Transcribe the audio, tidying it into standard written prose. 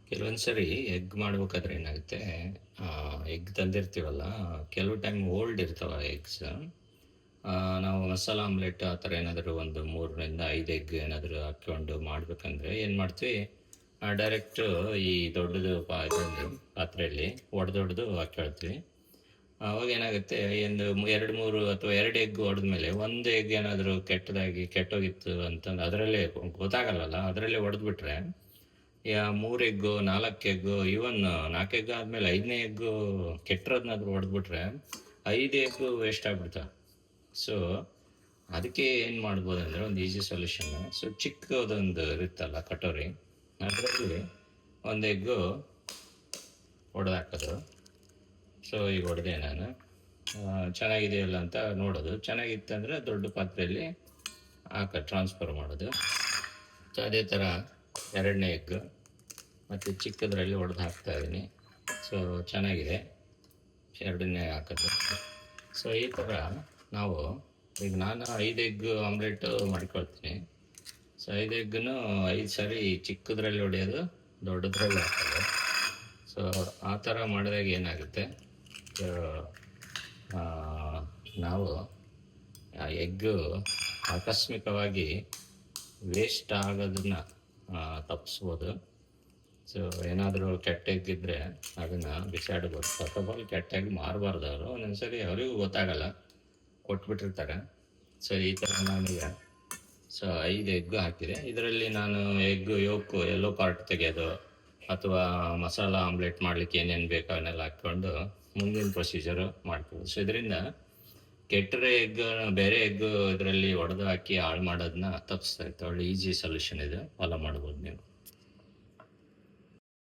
ಕೆಲವೊಂದು ಸರಿ ಎಗ್ ಮಾಡ್ಬೇಕಾದ್ರೆ ಏನಾಗುತ್ತೆ, ಎಗ್ ತಂದಿರ್ತೀವಲ್ಲ, ಕೆಲವು ಟೈಮ್ ಓಲ್ಡ್ ಇರ್ತಾವ ಎಗ್ಸ್. ನಾವು ಮಸಾಲ ಆಮ್ಲೆಟ್ ಆ ಥರ ಏನಾದರೂ ಒಂದು 3 ರಿಂದ 5 ಎಗ್ ಏನಾದರೂ ಹಾಕ್ಕೊಂಡು ಮಾಡ್ಬೇಕಂದ್ರೆ ಏನು ಮಾಡ್ತೀವಿ, ಡೈರೆಕ್ಟು ಈ ದೊಡ್ಡದು ಇದರಲ್ಲಿ ಪಾತ್ರೆಯಲ್ಲಿ ಒಡೆದೊಡ್ದು ಹಾಕ್ಕೊಳ್ತೀವಿ. ಅವಾಗ ಏನಾಗುತ್ತೆ, ಒಂದು 2-3 ಅಥವಾ 2 ಎಗ್ ಹೊಡೆದ್ಮೇಲೆ ಒಂದು ಎಗ್ ಏನಾದರೂ ಕೆಟ್ಟೋಗಿತ್ತು ಅಂತಂದು ಅದರಲ್ಲೇ ಗೊತ್ತಾಗಲ್ಲಲ್ಲ, ಅದರಲ್ಲೇ ಹೊಡೆದ್ಬಿಟ್ರೆ 3 ಎಗ್ಗು 4 ಎಗ್ಗು ಈವನ್ 4 ಎಗ್ ಆದಮೇಲೆ 5ನೇ ಎಗ್ಗು ಕೆಟ್ಟಿರೋದನ್ನಾದ್ರೂ ಹೊಡೆದ್ಬಿಟ್ರೆ 5 ಎಗ್ಗು ವೇಸ್ಟ್ ಆಗ್ಬಿಡ್ತಾವೆ. ಸೊ ಅದಕ್ಕೆ ಏನು ಮಾಡ್ಬೋದು ಅಂದರೆ ಒಂದು ಈಸಿ ಸೊಲ್ಯೂಷನ್. ಸೊ ಚಿಕ್ಕದೊಂದು ಇರುತ್ತಲ್ಲ ಕಟೋರಿ, ಅದರಲ್ಲಿ ಒಂದು ಎಗ್ಗು ಹೊಡೆದಾಕೋದು. ಸೊ ಈಗ ಹೊಡೆದೆ ನಾನು, ಚೆನ್ನಾಗಿದೆಯಲ್ಲ ಅಂತ ನೋಡೋದು. ಚೆನ್ನಾಗಿತ್ತಂದರೆ ದೊಡ್ಡ ಪಾತ್ರೆಯಲ್ಲಿ ಟ್ರಾನ್ಸ್ಫರ್ ಮಾಡೋದು. ಸೊ ಅದೇ ಥರ 2ನೇ ಎಗ್ ಮತ್ತು ಚಿಕ್ಕದ್ರಲ್ಲಿ ಹೊಡೆದು ಹಾಕ್ತಾಯಿದ್ದೀನಿ. ಸೊ ಚೆನ್ನಾಗಿದೆ 2ನೇ ಹಾಕೋದು. ಸೊ ಈ ಥರ ನಾವು ಈಗ ನಾನು 5 ಎಗ್ ಆಮ್ಲೆಟ್ ಮಾಡ್ಕೊಳ್ತೀನಿ. ಸೊ 5 ಎಗ್ಗನ್ನು 5 ಸಾರಿ ಚಿಕ್ಕದ್ರಲ್ಲಿ ಹೊಡೆಯೋದು, ದೊಡ್ಡದ್ರಲ್ಲಿ ಹಾಕೋದು. ಸೊ ಆ ಥರ ಮಾಡಿದಾಗ ಏನಾಗುತ್ತೆ, ನಾವು ಎಗ್ಗು ಆಕಸ್ಮಿಕವಾಗಿ ವೇಸ್ಟ್ ಆಗೋದನ್ನು ತಪ್ಪಿಸ್ಬೋದು. ಸೊ ಏನಾದರೂ ಕೆಟ್ಟ ಎಗ್ಗಿದ್ರೆ ಅದನ್ನು ಬಿಸಾಡ್ಬೋದು. ಫಸ್ಟ್ ಆಫ್ ಆಲ್ ಕೆಟ್ಟ ಎಗ್ ಮಾರಬಾರ್ದು. ಅವರು ಒಂದೊಂದ್ಸರಿ ಅವರಿಗೂ ಗೊತ್ತಾಗಲ್ಲ, ಕೊಟ್ಬಿಟ್ಟಿರ್ತಾರೆ. ಸೊ ಈ ಥರ ನಾನೀಗ 5 ಎಗ್ ಹಾಕಿದೆ. ಇದರಲ್ಲಿ ನಾನು ಎಗ್ ಯೋಕು ಎಲ್ಲೋ ಪಾರ್ಟ್ ತೆಗೆಯೋದು ಅಥವಾ ಮಸಾಲ ಆಮ್ಲೆಟ್ ಮಾಡಲಿಕ್ಕೆ ಏನೇನು ಬೇಕೋ ಅವನ್ನೆಲ್ಲ ಹಾಕ್ಕೊಂಡು ಮುಂದಿನ ಪ್ರೊಸೀಜರು ಮಾಡ್ಬೋದು. ಸೊ ಇದರಿಂದ ಕೆಟ್ಟರೆ ಎಗ್ ಬೇರೆ ಎಗ್ ಇದರಲ್ಲಿ ಒಡೆದು ಹಾಕಿ ಹಾಳು ಮಾಡೋದನ್ನ ತಪ್ಪಿಸ್ತಾ ಇತ್ತು. ಒಳ್ಳೆ ಈಸಿ ಸೊಲ್ಯೂಷನ್ ಇದು, ಫಾಲೋ ಮಾಡ್ಬೋದು ನೀವು.